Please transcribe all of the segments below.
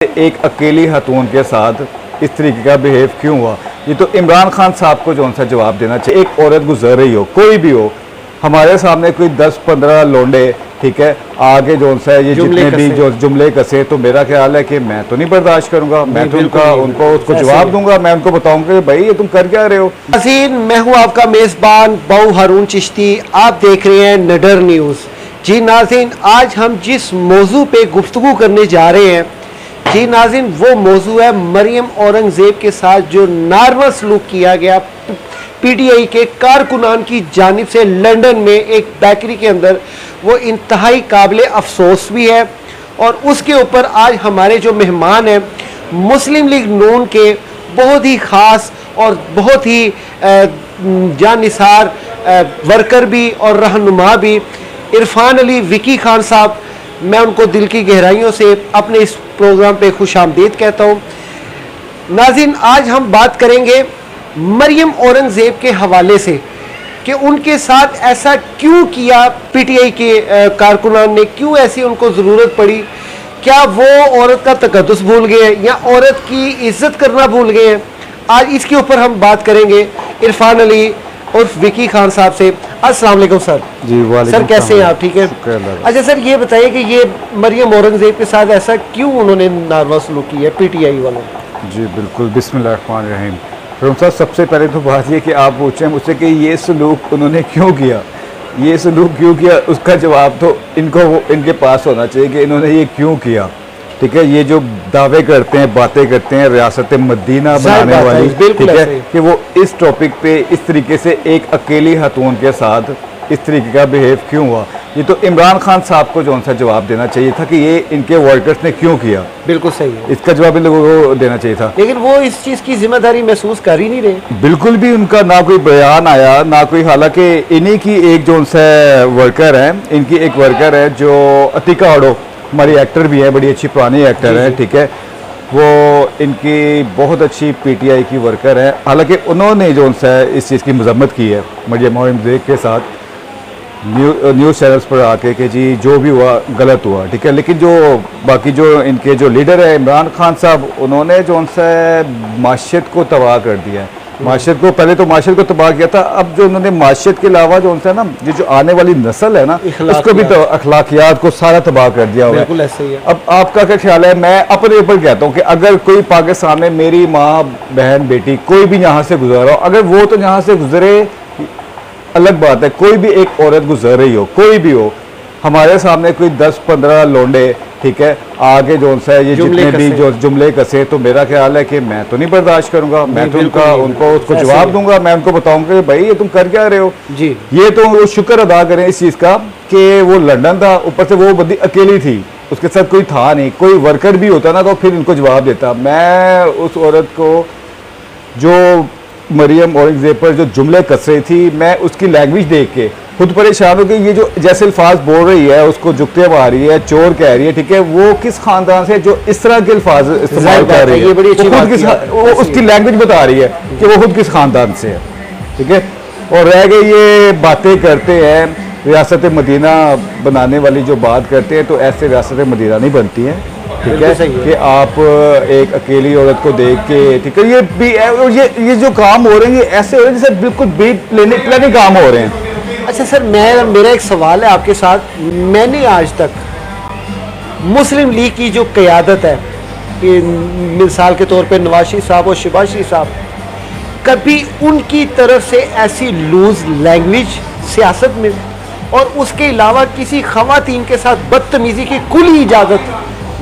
एक अकेली खातून के साथ इस तरीके का बिहेव क्यों हुआ। ये तो इमरान खान साहब को जो सा जवाब देना चाहिए। एक औरत गुजर रही हो, कोई भी हो, हमारे सामने कोई 10-15 लोंडे, ठीक है, आगे जो सा ये जितने भी जो जुमले कसे, तो मेरा ख्याल है कि मैं तो नहीं बर्दाश्त करूंगा। मैं तो उसको जवाब दूंगा। मैं उनको बताऊंगा कि भाई ये तुम कर क्या रहे हो। नाज़रीन, मैं हूं आपका मेज़बान बाऊ हारून चिश्ती। आप देख रहे हैं नडर न्यूज़। जी नाज़रीन, आज हम जिस मौजू पे गुफ्तगू करने जा रहे हैं, जी नाज़रीन, वो मौजू है मरियम औरंगज़ेब के साथ जो नार्मल सलूक किया गया पीटीआई के कारकुनान की जानिब से लंदन में एक बेकरी के अंदर। वो इंतहाई काबिल अफसोस भी है। और उसके ऊपर आज हमारे जो मेहमान हैं मुस्लिम लीग नून के बहुत ही ख़ास और बहुत ही जानिसार वर्कर भी और रहनुमा भी इरफान अली विकी खान साहब, मैं उनको दिल की गहराइयों से अपने इस प्रोग्राम पे खुशामदीद कहता हूँ। नाज़रीन, आज हम बात करेंगे मरियम औरंगज़ेब के हवाले से कि उनके साथ ऐसा क्यों किया पीटीआई के कारकुनान ने, क्यों ऐसी उनको ज़रूरत पड़ी। क्या वो औरत का तकद्दुस भूल गए या औरत की इज़्ज़त करना भूल गए हैं। आज इसके ऊपर हम बात करेंगे इरफान अली और विकी खान साहब से। अस्सलाम वालेकुम सर। जी वालेकुम सर, कैसे हैं आप? ठीक है। अच्छा सर, ये बताइए कि ये मरियम औरंगज़ेब के साथ ऐसा क्यों उन्होंने नारवा सलूक किया है पीटीआई वालों। जी बिल्कुल, बिस्मिल्लाहिर्रहमानिर्रहीम। साहब, सबसे पहले तो बात ये कि आप पूछें मुझसे कि ये सलूक उन्होंने क्यों किया, ये सलूक क्यों किया, उसका जवाब तो इनके पास होना चाहिए कि इन्होंने ये क्यों किया। ठीक है, ये जो दावे करते हैं, बातें करते हैं रियासत मदीना बनाने वाली, ठीक है, कि वो इस टॉपिक पे इस तरीके से एक अकेली खातून के साथ इस तरीके का बिहेव क्यों हुआ। ये तो इमरान खान साहब को जो सा जवाब देना चाहिए था कि ये इनके वर्कर्स ने क्यों किया। बिल्कुल सही है, इसका जवाब इन लोगों को देना चाहिए था, लेकिन वो इस चीज़ की जिम्मेदारी महसूस कर ही नहीं रहे। बिल्कुल भी उनका ना कोई बयान आया ना कोई। हालांकि इन्हीं की एक जो सा वर्कर है, इनकी एक वर्कर है जो अतिका आड़ो, हमारी एक्टर भी है, बड़ी अच्छी पुरानी एक्टर है, ठीक है, वो इनकी बहुत अच्छी पीटीआई की वर्कर है। हालांकि उन्होंने जो सा इस चीज़ की मजम्मत की है मरियम औरंगज़ेब के साथ न्यूज़ चैनल्स पर आके कि जी जो भी हुआ गलत हुआ, ठीक है। लेकिन जो बाकी जो इनके जो लीडर है इमरान खान साहब, उन्होंने जो सा माशियत को तबाह कर दिया है। माशियत को पहले तो माशियत को तबाह किया था, अब जो उन्होंने माशियत के अलावा जो उनसे ना जो आने वाली नस्ल है ना, उसको भी तो अखलाकियात को सारा तबाह कर दिया हुआ है। बिल्कुल ऐसे ही है। अब आपका क्या ख्याल है? मैं अपने ऊपर कहता हूँ कि अगर कोई पाकिस्तान में मेरी माँ बहन बेटी कोई भी यहाँ से गुजर रहा हो, अगर वो तो यहाँ से गुजरे अलग बात है, कोई भी एक औरत गुजर रही हो, कोई भी हो, हमारे सामने कोई 10-15 लोंडे, ठीक है, आगे जो सा ये जितने भी जो जुमले कसे, तो मेरा ख्याल है कि मैं तो नहीं बर्दाश्त करूंगा। मैं तो उसको जवाब दूंगा। मैं उनको बताऊंगा कि भाई ये तुम कर क्या रहे हो। जी, ये तो वो शुक्र अदा करें इस चीज़ का कि वो लंदन था, ऊपर से वो बंदी अकेली थी, उसके साथ कोई था नहीं। कोई वर्कर भी होता ना तो फिर इनको जवाब देता। मैं उस औरत को जो मरियम औरंगज़ेब पर जो जुमले कस रही थी, मैं उसकी लैंग्वेज देख के खुद परेशान हो गई। ये जो जैसे अल्फाज बोल रही है, उसको जुगते मार रही है, चोर कह रही है, ठीक है, वो किस खानदान से जो इस तरह के अल्फाज इस्तेमाल कर रही है, ये बड़ी अच्छी बात है। वो उसकी लैंग्वेज बता रही है कि वो खुद किस खानदान से है, ठीक है। और रह गए ये बातें करते हैं रियासत मदीना बनाने वाली, जो बात करते हैं, तो ऐसे रियासत मदीना नहीं बनती है, ठीक है, कि आप एक अकेली औरत को देख के, ठीक है, ये जो काम हो रहे हैं, ये ऐसे हो रहे हैं जैसे बिल्कुल बीट प्लानिंग काम हो रहे हैं। अच्छा सर, मेरा एक सवाल है आपके साथ। मैंने आज तक मुस्लिम लीग की जो क़यादत है, कि मिसाल के तौर पे नवाज शरीफ साहब और शहबाज शरीफ साहब, कभी उनकी तरफ से ऐसी लूज लैंग्वेज सियासत में और उसके अलावा किसी ख़वातीन के साथ बदतमीज़ी की कुल इजाज़त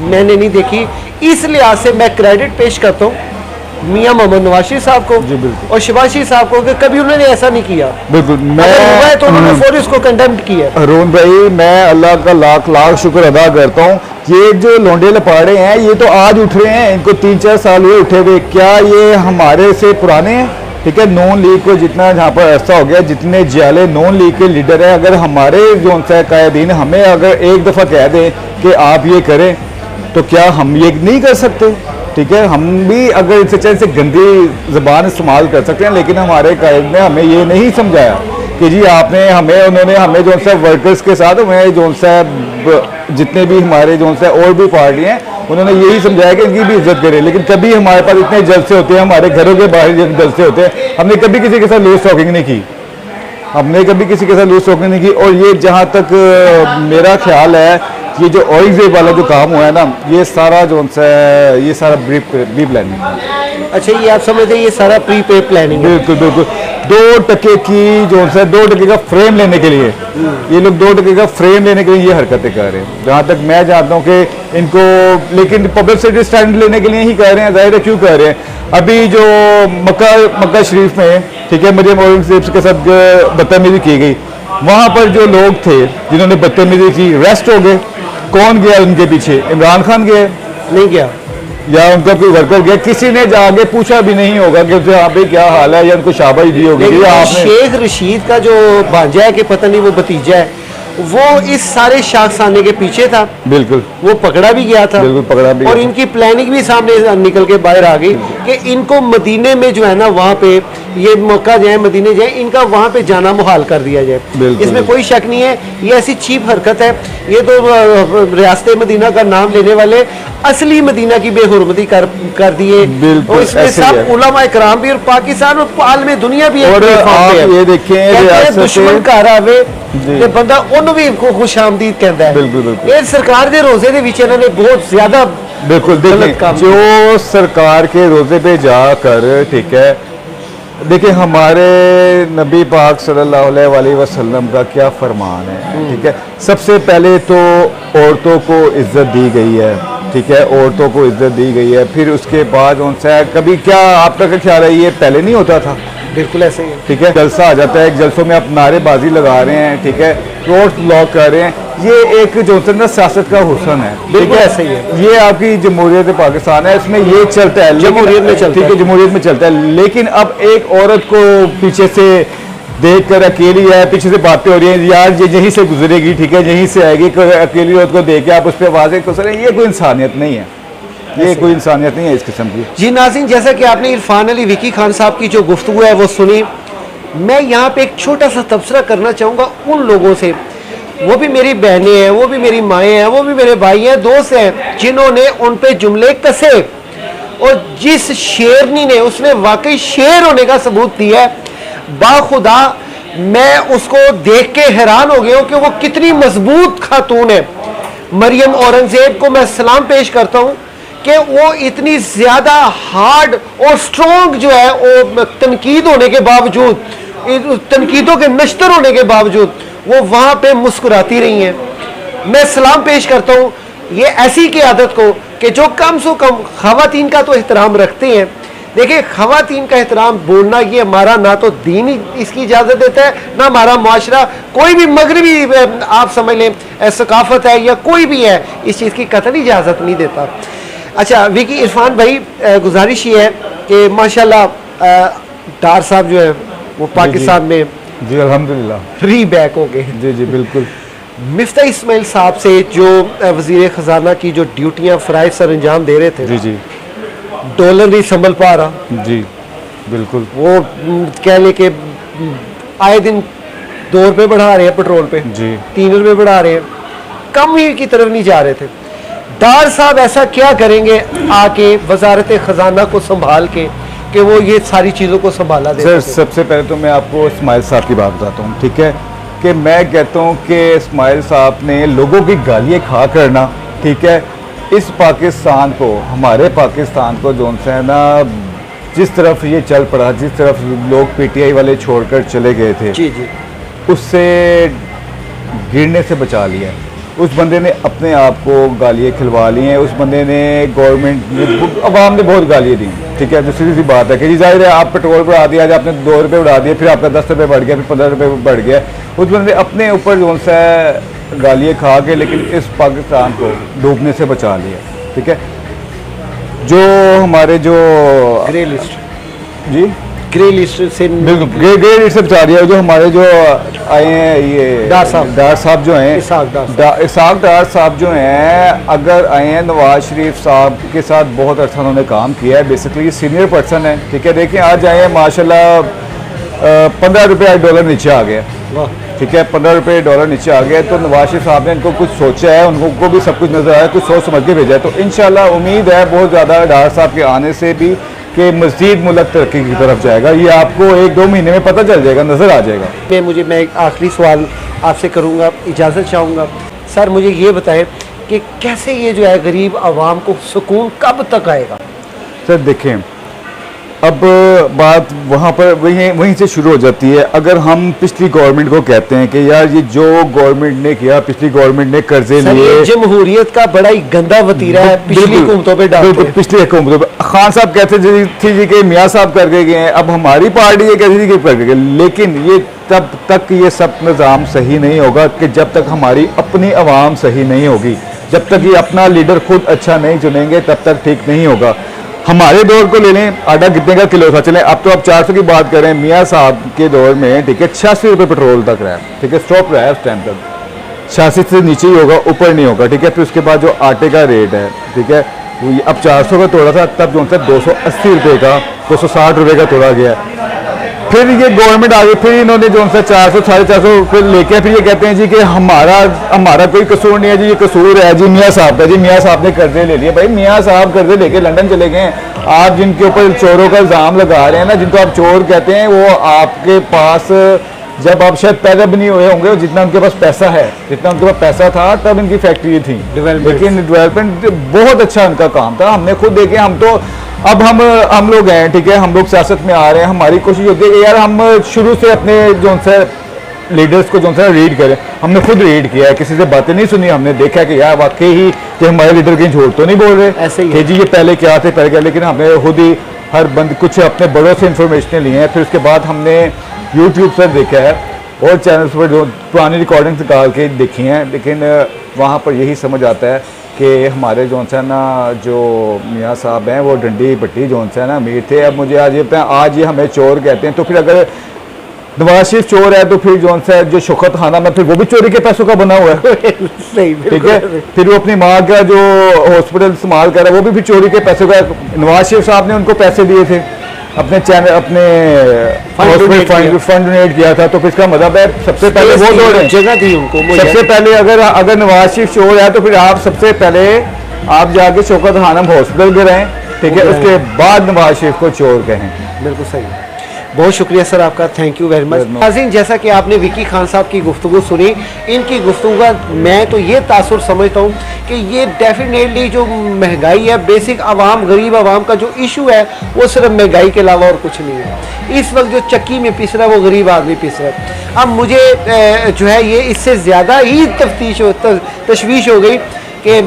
मैंने नहीं देखी। इस लिहाज से मैं क्रेडिट पेश करता हूँ मियां मोहम्मद नवाज शरीफ साहब को और शहबाज शरीफ साहब को कि कभी उन्होंने ऐसा नहीं किया। बिल्कुल, मैं तो उन्होंने फौरी उसको कंडेम किया। अरुण भाई, मैं अल्लाह का लाख लाख शुक्र अदा करता हूँ। ये जो लोंडे लपाड़े हैं, ये तो आज उठ रहे हैं, इनको 3-4 साल हुए उठे हुए। क्या ये हमारे से पुराने हैं? ठीक है, नॉन लीग को जितना यहाँ पर ऐसा हो गया, जितने जाले नॉन लीग के लीडर हैं, अगर हमारे जो कायदीन हमें अगर एक दफ़ा कह दें कि आप ये करें, तो क्या हम ये नहीं कर सकते? ठीक है, हम भी अगर इससे गंदी ज़बान इस्तेमाल कर सकते हैं, लेकिन हमारे कायद ने हमें ये नहीं समझाया कि जी आपने उन्होंने हमें जो सा वर्कर्स के साथ हमें जो सा जितने भी हमारे जो है और भी पार्टी हैं उन्होंने यही समझाया कि इनकी भी इज्जत करें, लेकिन कभी हमारे पास इतने जलसे होते हैं, हमारे घरों के बाहर जलसे होते हैं, हमने कभी किसी के साथ लूज टॉकिंग नहीं की, हमने कभी किसी के साथ लूज टॉकिंग नहीं की। और ये जहाँ तक मेरा ख्याल है, ये जो औरंगजेब वाला जो काम हुआ है ना, ये सारा जो है ये सारा प्री प्लानिंग है। अच्छा, ये आप समझते हैं ये सारा प्री पे प्लानिंग है? बिल्कुल बिल्कुल। 2% की जो है 2% का फ्रेम लेने के लिए ये लोग 2% का फ्रेम लेने के लिए ये हरकतें कर रहे हैं, जहाँ तक मैं जानता हूँ कि इनको, लेकिन पब्लिसिटी स्टैंड लेने के लिए ही कर रहे हैं, जाहिर है क्यों कर रहे हैं। अभी जो मक्का शरीफ में, ठीक है, मरियम औरंगजेब के साथ बदतमीजी की गई, वहाँ पर जो लोग थे जिन्होंने बदतमीजी की रेस्ट हो गए। कौन गया उनके पीछे? इमरान खान गया? नहीं गया। या उनका कोई वर्कर गया? किसी ने जाके पूछा भी नहीं होगा कि यहाँ पे क्या हाल है, या उनको शाबाश दी होगी लेकिन या आपने। शेख रशीद का जो भांजा है कि पता नहीं वो भतीजा है, वो इस सारे शाखसाने के पीछे था। बिल्कुल, वो पकड़ा भी गया था। बिल्कुल पकड़ा भी और गया था। इनकी प्लानिंग भी सामने निकल के बाहर आ गई कि इनको मदीने में जो है ना, वहाँ पे ये मक्का जाए, मदीने जाए, इनका वहाँ पे जाना मुहाल कर दिया जाए। बिल्कुल। इसमें कोई शक नहीं है, ये ऐसी चीप हरकत है। ये तो रियासत मदीना का नाम लेने वाले असली मदीना की बेहुरमती कर दिए। बिल्कुल, और इसमें ऐसे ही सब है। उलमा इकराम भी और पाकिस्तान और आलमी दुनिया भी और आप ये देखें, रियासत दुश्मन घर आवे जी। ते बंदा उन्होंने भी खुश आमदीद कहता है। बिल्कुल, बिल्कुल। ये सरकार के रोजे के विच इन्होंने बहुत ज्यादा बिल्कुल। गलत देखिए, काम जो सरकार के रोजे पे जाकर, ठीक है, देखिए हमारे नबी पाक सल्लल्लाहु अलैहि वसल्लम का क्या फरमान है, ठीक है। सबसे पहले तो औरतों को इज्जत दी गई है, ठीक है, औरतों को इज्जत दी गई है। फिर उसके बाद उनसे कभी, क्या आपका क्या ख्याल है, ये पहले नहीं होता था? बिल्कुल ऐसे ही है। ठीक है, जलसा आ जाता है, जलसों में आप नारेबाजी लगा रहे हैं, ठीक है, रोड ब्लॉक कर रहे हैं, ये एक जो है ना सियासत का हुस्न है, ठीक बिल्कुल है। ऐसे ही है। ये आपकी जमहूरियत पाकिस्तान है, इसमें ये चलता है, जमहूरियत में चलता ठीक है, है। जमहूरियत में चलता है। लेकिन अब एक औरत को पीछे से देख कर, अकेली है, पीछे से बातें हो रही हैं, यार ये यहीं से गुजरेगी, ठीक है, यहीं से आएगी, अकेली औरत को देख के आप उस पर आवाज़ें कर रहे हैं, ये कोई इंसानियत नहीं है, ये कोई इंसानियत नहीं है इस किस्म की। जी नाज़रीन, जैसा कि आपने इरफान अली विकी खान साहब की जो गुफ्तगू है वो सुनी, मैं यहाँ पे एक छोटा सा तबसरा करना चाहूँगा उन लोगों से, वो भी मेरी बहनें हैं, वो भी मेरी माएँ हैं, वो भी मेरे भाई हैं, दोस्त हैं, जिन्होंने उन पे जुमले कसे और जिस शेरनी ने उसने वाकई शेर होने का सबूत दिया है, बाखुदा मैं उसको देख के हैरान हो गया हूँ कि वो कितनी मजबूत खातून है। मरियम औरंगजेब को मैं सलाम पेश करता हूँ कि वो इतनी ज़्यादा हार्ड और स्ट्रॉन्ग जो है, वो तनकीद होने के बावजूद, तनकीदों के नश्तर होने के बावजूद वो वहाँ पे मुस्कुराती रही हैं। मैं सलाम पेश करता हूँ ये ऐसी क़यादत को कि जो कम से कम ख़वातीन का तो एहतराम रखते हैं। देखिए, ख़वातीन का एहतराम बोलना ये हमारा ना तो दीन ही इसकी इजाज़त देता है, ना हमारा मुआशरा, कोई भी मगरबी आप समझ लें सकाफत है या कोई भी है, इस चीज़ की कतई इजाज़त नहीं देता। अच्छा विकी, इरफान भाई, गुजारिश ये है कि माशाल्लाह डार साहब जो है वो पाकिस्तान में जी अल्हम्दुलिल्लाह री बैक हो गए। जी जी बिल्कुल। मिफ्ता इस्माइल साहब से जो वज़ीर ख़जाना की जो ड्यूटियाँ फ़राइज़ सर अंजाम दे रहे थे, जी जी डॉलर नहीं संभल पा रहा, जी बिल्कुल। वो कह ले कि आए दिन 2 रुपये बढ़ा रहे हैं पेट्रोल पे, जी 3 रुपये बढ़ा रहे हैं, कम ही की तरफ नहीं जा रहे थे। डार साहब ऐसा क्या करेंगे आके वजारत ख़जाना को संभाल के कि वो ये सारी चीज़ों को संभाला दे सर, सके? सबसे पहले तो मैं आपको इस्माइल साहब की बात बताता हूँ, ठीक है, कि मैं कहता हूँ कि इस्माइल साहब ने लोगों की गालियाँ खा करना, ठीक है, इस पाकिस्तान को, हमारे पाकिस्तान को जो है ना, जिस तरफ ये चल पड़ा, जिस तरफ लोग पीटीआई वाले छोड़कर चले गए थे, जी जी, उससे गिरने से बचा लिया। उस बंदे ने अपने आप को गालियाँ खिलवा ली हैं, उस बंदे ने गवर्नमेंट, अवाम ने बहुत गालियाँ दी, ठीक है। दूसरी सी बात है कि जी जाहिर है आप पेट्रोल बढ़ा दिया, आज आपने 2 रुपये बढ़ा दिए, फिर आपका 10 रुपये बढ़ गया, फिर 15 रुपये बढ़ गया। उस बंदे ने अपने ऊपर जो सा गालियाँ खा के लेकिन इस पाकिस्तान को डूबने से बचा लिया, ठीक है। जो हमारे जो ग्रे लिस्ट, जी ग्रे लिस्ट से बिल्कुल ग्रे लिस्ट से बचा लिया। जो हमारे जो आए हैं ये डार साहब जो हैं, इसाक डार साहब जो हैं, अगर आए हैं, नवाज शरीफ साहब के साथ बहुत अच्छा उन्होंने काम किया है, बेसिकली सीनियर पर्सन है, ठीक है। देखिए आज आए हैं माशाल्लाह 15 रुपये आज डॉलर नीचे आ गया, ठीक है, 15 रुपये डॉलर नीचे आ गया, तो नवाज शरीफ साहब ने इनको कुछ सोचा है, उनको भी सब कुछ नजर आया, कुछ सोच समझ के भेजा है। तो इंशाल्लाह उम्मीद है बहुत ज़्यादा डार साहब के आने से भी कि मज़ीद मुल्क तरक्की की तरफ जाएगा। ये आपको 1-2 महीने में पता चल जाएगा, नज़र आ जाएगा। मैं एक आखिरी सवाल आपसे करूँगा, इजाज़त चाहूँगा। सर मुझे ये बताएं कि कैसे ये जो है गरीब आवाम को सुकून कब तक आएगा? सर देखें, अब बात वहाँ पर वहीं से शुरू हो जाती है। अगर हम पिछली गवर्नमेंट को कहते हैं कि यार ये जो गवर्नमेंट ने किया, पिछली गवर्नमेंट ने कर्जे लिए, जमहूरियत का बड़ा ही गंदा वतीरा है, पिछली हुकूमतों पे डालते हैं। पिछली हुकूमतों पे खान साहब कहते थे जी कि मियाँ साहब करके गए हैं, अब हमारी पार्टी ये कहती थी कि करके गए, लेकिन ये तब तक ये सब निज़ाम सही नहीं होगा कि जब तक हमारी अपनी आवाम सही नहीं होगी, जब तक ये अपना लीडर खुद अच्छा नहीं चुनेंगे तब तक ठीक नहीं होगा। हमारे दौर को ले लें, आटा कितने का किलो था, चलें अब तो आप 400 की बात करें, मियाँ साहब के दौर में ठीक है 86 रुपये पेट्रोल तक रहा है, ठीक है, स्टॉप रहा है उस टाइम तक, 86 से नीचे ही होगा, ऊपर नहीं होगा, ठीक है। फिर उसके बाद जो आटे का रेट है, ठीक है, वो अब 400 का तोड़ा था, तब जो है 280 रुपये का, 260 रुपये का तोड़ा गया। फिर ये गवर्नमेंट आ गई, फिर इन्होंने जो है 400 450 रुपये लेके फिर ये कहते हैं जी कि हमारा कोई कसूर नहीं है जी, ये कसूर है जी मियाँ साहब का, जी मियाँ साहब ने कर्जे ले लिए। भाई मियाँ साहब कर्जे लेके लंदन चले गए, आप जिनके ऊपर चोरों का इल्ज़ाम लगा रहे हैं ना, जिनको आप चोर कहते हैं, वो आपके पास जब आप शायद पैदा भी नहीं हुए होंगे, जितना उनके पास पैसा है, जितना उनके पास पैसा था तब इनकी फैक्ट्री थी, लेकिन डेवलपमेंट बहुत अच्छा उनका काम था, हमने खुद देखे। हम तो अब हम लोग हैं, ठीक है, हम लोग सियासत में आ रहे हैं, हमारी कोशिश होती है कि यार हम शुरू से अपने जो से लीडर्स को जो है रीड करें। हमने खुद रीड किया है, किसी से बातें नहीं सुनी, हमने देखा कि यार वाकई ही कि हमारे लीडर कहीं झूठ तो नहीं बोल रहे, ऐसे ही कि जी ये पहले क्या थे पहले क्या, लेकिन हमने खुद ही हर बंद कुछ अपने बड़ों से इंफॉर्मेशन लिए हैं। फिर उसके बाद हमने यूट्यूब पर देखा है और चैनल्स पर जो पुरानी रिकॉर्डिंग्स निकाल के देखी हैं, लेकिन वहाँ पर यही समझ आता है कि हमारे जो है ना जो मियाँ साहब हैं वो डंडी पट्टी जो है ना अमीर थे। अब मुझे आज ये बताएं, आज ये हमें चोर कहते हैं, तो फिर अगर नवाज शरीफ चोर है तो फिर जो शौकत खाना में फिर वो भी चोरी के पैसों का बना हुआ है, सही, ठीक है। फिर वो अपनी माँ का जो हॉस्पिटल इस्तेमाल कर रहा है वो भी फिर चोरी के पैसों का, नवाज शरीफ साहब ने उनको पैसे दिए थे, अपने चैनल अपने फंड डोनेट किया था, तो फिर इसका मतलब है सबसे पहले वो दौड़े, जगह दी उनको। सबसे पहले अगर नवाज शरीफ चोर है तो फिर आप सबसे पहले आप जाके शौकत खानम हॉस्पिटल गए रहें, ठीक है, उसके बाद नवाज शरीफ को चोर कहें। बिल्कुल सही, बहुत शुक्रिया सर आपका, थैंक यू वेरी मच। नाज़रीन, जैसा कि आपने विकी खान साहब की गुफ्तगू सुनी, इनकी गुफ्तगू का मैं तो ये तासुर समझता हूँ कि ये डेफिनेटली जो महंगाई है, बेसिक आवाम गरीब आवाम का जो इशू है वो सिर्फ महंगाई के अलावा और कुछ नहीं है। इस वक्त जो चक्की में पिस रहा है वो गरीब आदमी पिस रहा है। अब मुझे जो है ये इससे ज़्यादा ही तशवीश हो गई कि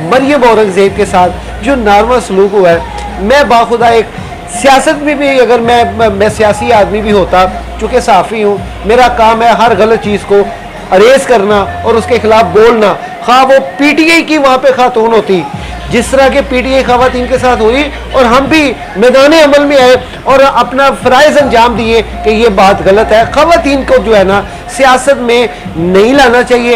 मरियम औरंगज़ेब के साथ जो नॉर्मल सलूक हुआ है। मैं बाखुदा एक सियासत में भी अगर मैं सियासी आदमी भी होता, चूँकि सहाफ़ी हूँ, मेरा काम है हर गलत चीज़ को अरेज करना और उसके खिलाफ बोलना, खा वो पीटीआई की वहाँ पे खातून होती, जिस तरह के पीटीआई खवातीन के साथ हुई, और हम भी मैदान अमल में आए और अपना फ़राइज़ अंजाम दिए कि ये बात गलत है। खवातीन को जो है ना सियासत में नहीं लाना चाहिए।